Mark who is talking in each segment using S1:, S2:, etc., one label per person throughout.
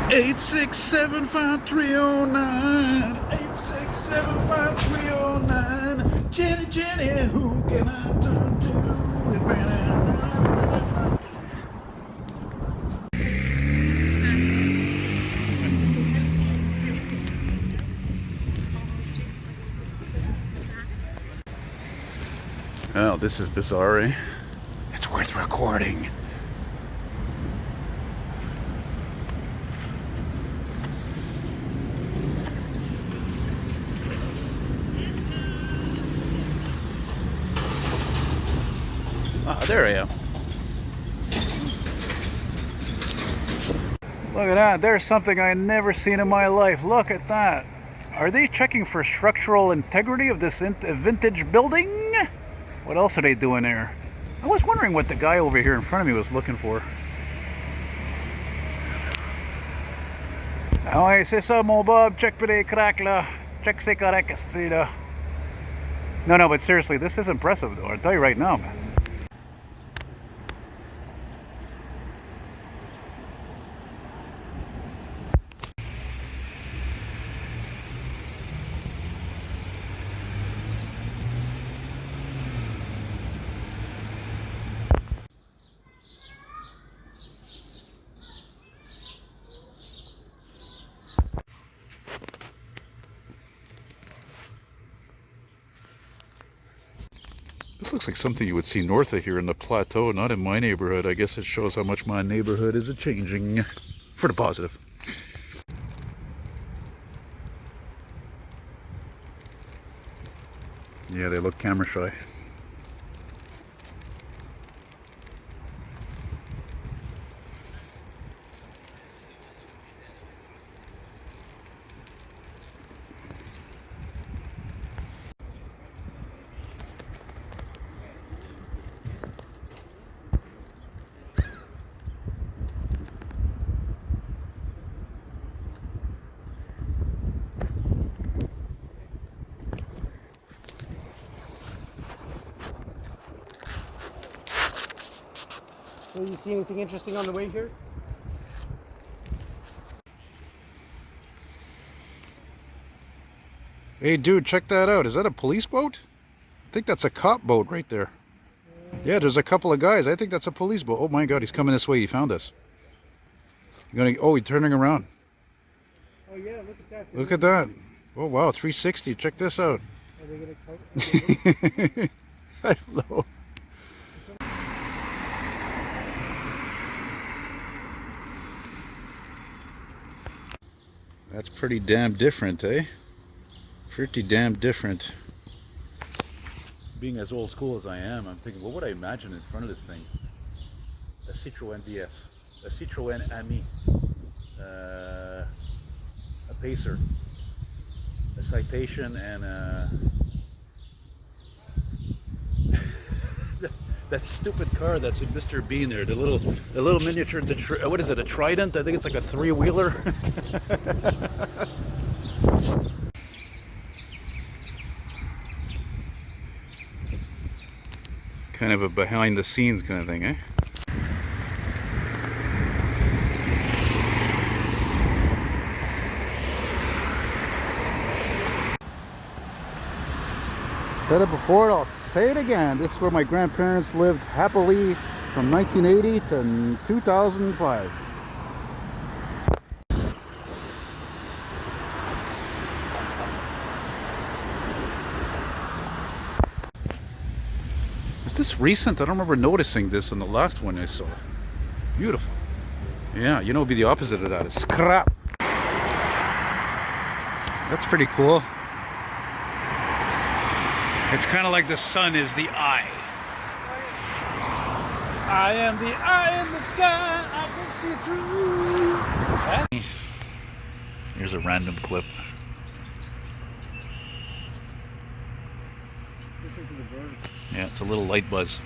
S1: 8675309. 8675309. Jenny, Jenny, who can I turn to? Oh, this is bizarre, eh? It's worth recording. Ah, there I am. Look at that. There's something I never seen in my life. Look at that. Are they checking for structural integrity of this vintage building? What else are they doing there? I was wondering what the guy over here in front of me was looking for. Ah ouais, c'est ça mon Bob. Check pour les cracks là. Check c'est correct, esti là. No, but seriously, this is impressive though. I'll tell you right now, man. This looks like something you would see north of here in the plateau, not in my neighborhood. I guess it shows how much my neighborhood is changing for the positive. Yeah, they look camera shy.
S2: So you see anything interesting on the way here?
S1: Hey dude, check that out. Is that a police boat? I think that's a cop boat right there. Yeah, there's a couple of guys. I think that's a police boat. Oh my god, he's coming this way. He found us. Oh, he's turning around.
S2: Oh yeah, look at that.
S1: Look at that. Oh wow, 360. Check this out.
S2: Are they gonna come?
S1: I don't know. That's pretty damn different, eh? Pretty damn different. Being as old school as I am, I'm thinking, what would I imagine in front of this thing? A Citroën DS, a Citroën Ami, a Pacer, a Citation, and that stupid car that's in Mr. Bean there, the little miniature, what is it, a Trident? I think it's like a three-wheeler. Kind of a behind-the-scenes kind of thing, eh? Said it before, I'll say it again. This is where my grandparents lived happily from 1980 to 2005. Is this recent? I don't remember noticing this in the last one I saw. Beautiful. Yeah, you know, it'd be the opposite of that. It's scrap. That's pretty cool. It's kind of like the sun is the eye. I am the eye in the sky. I can see through. Here's a random clip.
S2: Listen to the bird.
S1: Yeah, it's a little light buzz.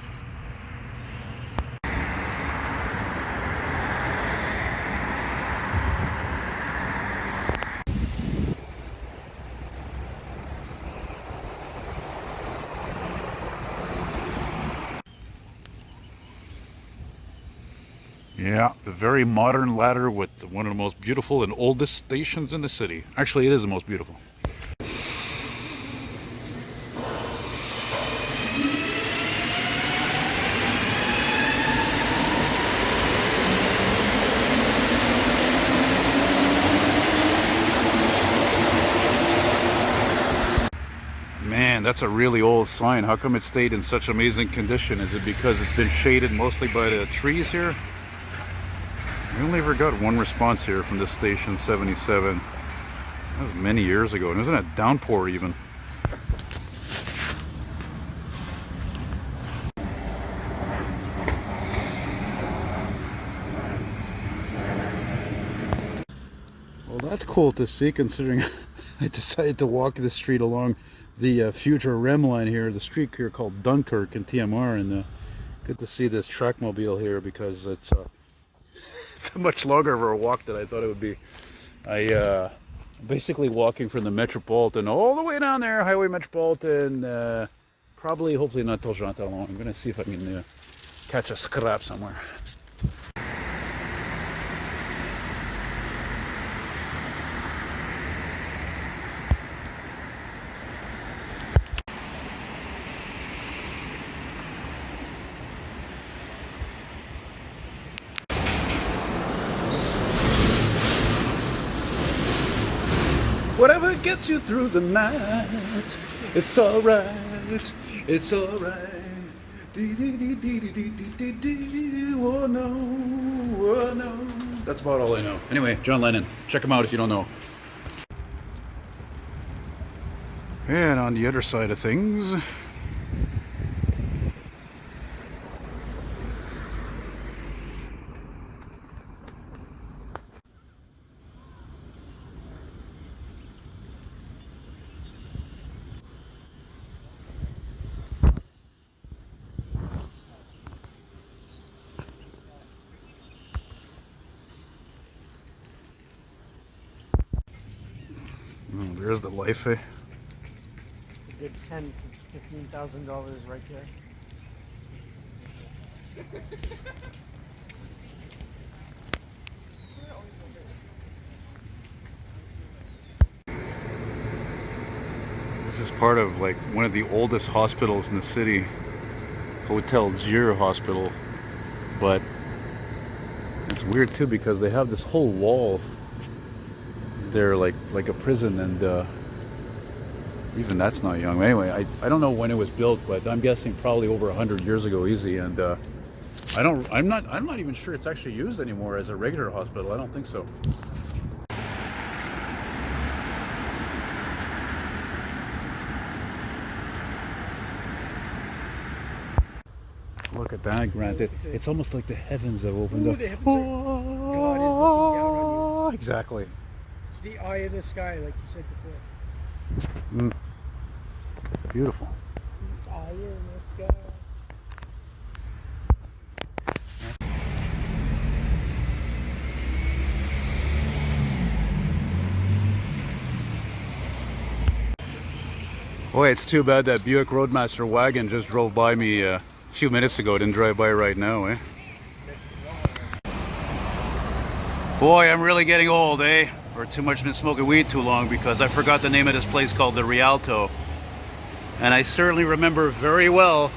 S1: Yeah, the very modern ladder with one of the most beautiful and oldest stations in the city. Actually, it is the most beautiful. Man, that's a really old sign. How come it stayed in such amazing condition? Is it because it's been shaded mostly by the trees here? We only ever got one response here from this station 77. That was many years ago, and it was in a downpour even. Well, that's cool to see, considering I decided to walk the street along the future REM line here, the street here called Dunkirk in TMR, and good to see this trackmobile here because it's a much longer of a walk than I thought it would be. I'm basically walking from the Metropolitan all the way down there, Highway Metropolitan, probably, hopefully not till Jean Talon. I'm going to see if I can catch a scrap somewhere. Whatever gets you through the night, it's alright, it's alright. Oh no, oh no. That's about all I know. Anyway, John Lennon, check him out if you don't know. And on the other side of things, there's the life, eh?
S2: It's a good $10,000 to $15,000 right there.
S1: This is part of like one of the oldest hospitals in the city, Hotel Dieu Hospital, but it's weird too because they have this whole wall there like a prison, and even that's not young. Anyway, I don't know when it was built, but I'm guessing probably over 100 years ago easy, and I'm not even sure it's actually used anymore as a regular hospital. I don't think so. Look at that, Grant. It's almost like the heavens have opened up.
S2: The heavens are, God is looking down on you.
S1: Exactly.
S2: It's the eye in the sky, like you said before.
S1: Beautiful.
S2: The eye in the sky.
S1: Boy, it's too bad that Buick Roadmaster wagon just drove by me a few minutes ago. Didn't drive by right now, eh? Boy, I'm really getting old, eh? Or too much been smoking weed too long, because I forgot the name of this place called the Rialto. And I certainly remember very well.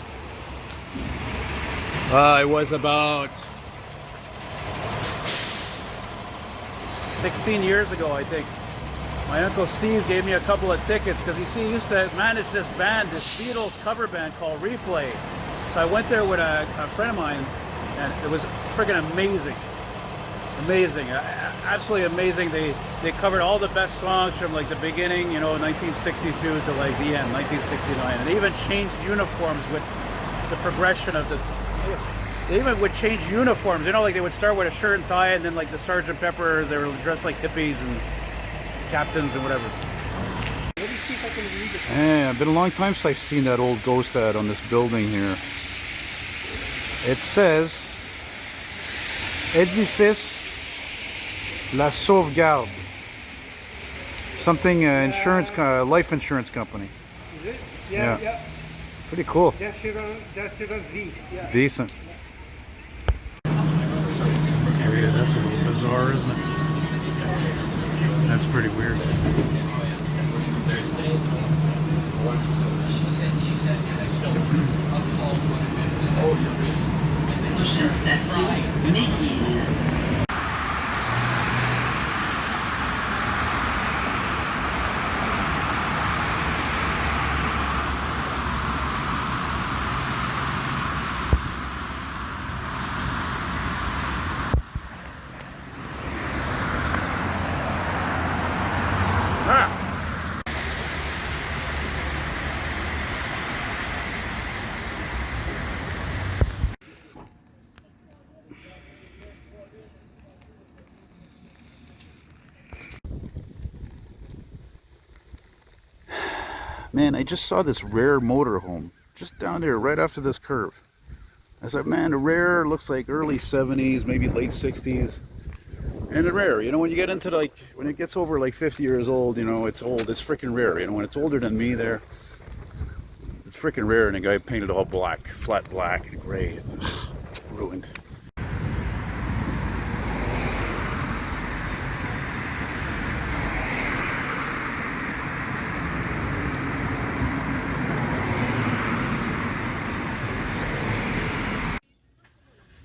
S1: It was about 16 years ago, I think. My Uncle Steve gave me a couple of tickets because he used to manage this band, this Beatles cover band called Replay. So I went there with a friend of mine, and it was friggin' amazing. Amazing, absolutely amazing. They covered all the best songs from like the beginning, 1962 to like the end, 1969. And they even changed uniforms with the progression of the. They even would change uniforms, like they would start with a shirt and tie, and then like the Sgt. Pepper, they were dressed like hippies and captains and whatever.
S2: Let me see if I can read it.
S1: Yeah, it's been a long time since I've seen that old ghost ad on this building here. It says Édifice La Sauvegarde. Something insurance, life insurance company.
S2: Is it? Yeah, yeah.
S1: Pretty cool.
S2: D'assurance vie. Yeah.
S1: Decent. bizarre, isn't it? That's pretty weird.
S3: Prochaine station, McGill.
S1: Man, I just saw this rare motorhome just down there right after this curve. I said, man, the rare looks like early 70s, maybe late 60s. And the rare, you know, when you get into like, when it gets over like 50 years old, you know, it's old, it's freaking rare. You know, when it's older than me there, it's freaking rare. And the guy painted all black, flat black and gray. Ruined.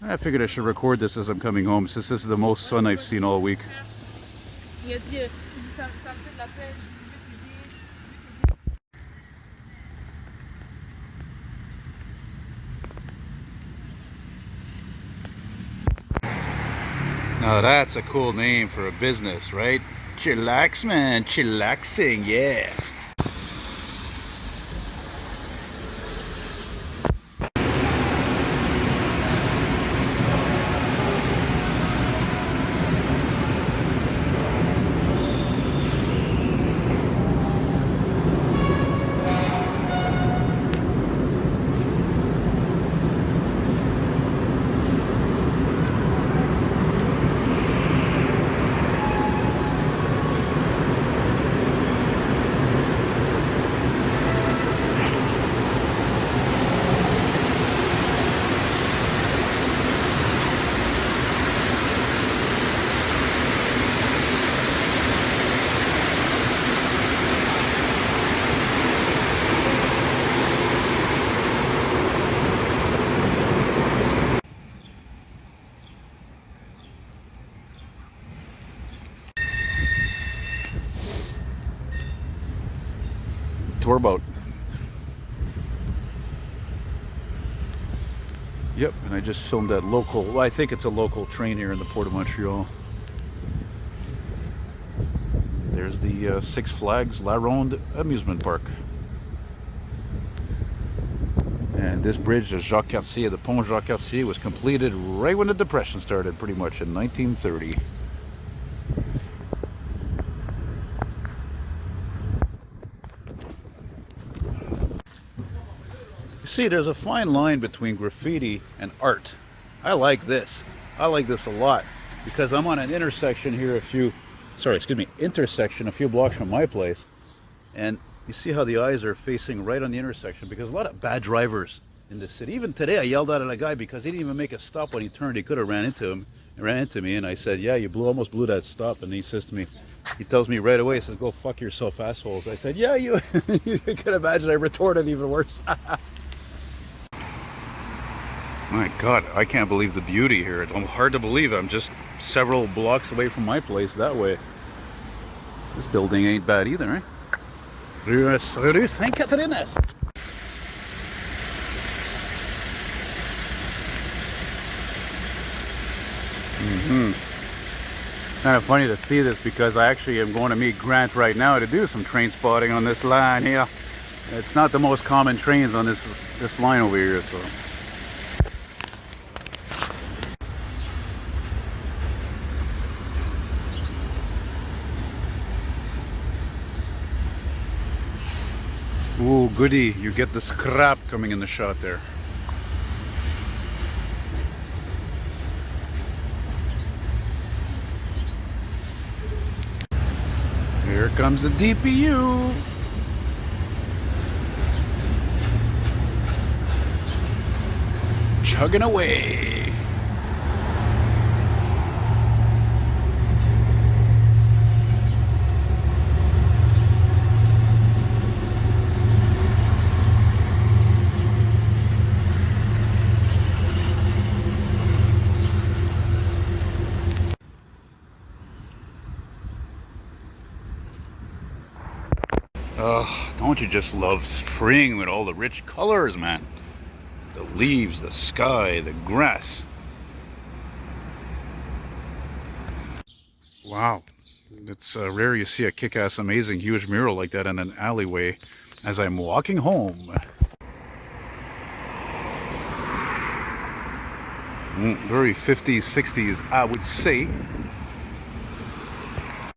S1: I figured I should record this as I'm coming home, since this is the most sun I've seen all week. Now that's a cool name for a business, right? Chillax, man, chillaxing, yeah. Tour boat. Yep, and I just filmed that local, well, I think it's a local train here in the Port of Montreal. There's the Six Flags La Ronde amusement park. And this bridge, the Jacques Cartier, the Pont Jacques Cartier, was completed right when the Depression started, pretty much in 1930. See, there's a fine line between graffiti and art. I like this. I like this a lot because I'm on an intersection here intersection a few blocks from my place. And you see how the eyes are facing right on the intersection because a lot of bad drivers in this city. Even today I yelled out at a guy because he didn't even make a stop when he turned. He could have ran into me, and I said, yeah, you almost blew that stop. And he says to me, he tells me right away, he says, go fuck yourself, assholes. I said, yeah, you can imagine I retorted even worse. My God, I can't believe the beauty here. It's hard to believe I'm just several blocks away from my place that way. This building ain't bad either, eh? Rue Saint-Catherine. Kind of funny to see this because I actually am going to meet Grant right now to do some train spotting on this line here. It's not the most common trains on this line over here, so. Ooh, goody, you get the scrap coming in the shot there. Here comes the DPU. Chugging away. Don't you just love spring with all the rich colors, man? The leaves, the sky, the grass. Wow. It's rare you see a kick-ass, amazing, huge mural like that in an alleyway as I'm walking home. Very 50s, 60s, I would say.